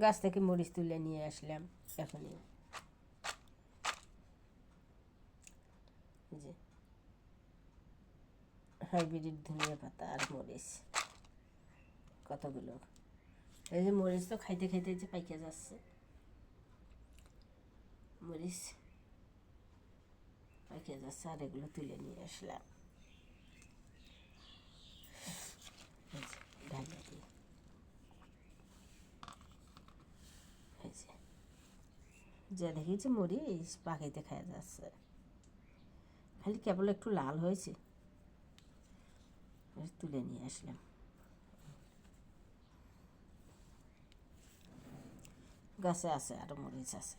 গাছ থেকে মরিচ তুলে নিয়ে আসলাম এখনই। যে হাইব্রিড ধনিয়া পাতা আর মরিচ কতগুলো। এই যে মরিচ তো খাইতে খাইতে যে পাইকে যাচ্ছে, মরিচ পাইকে যাচ্ছে, আর এগুলো তুলে নিয়ে আসলাম। ঢাকা দিয়ে যা দেখেছি মরিচ পাখাইতে খাওয়া যাচ্ছে, খালি কেবল একটু লাল হয়েছে, তুলে নিয়ে আসলাম। গাছে আছে আরও মরিচ আছে।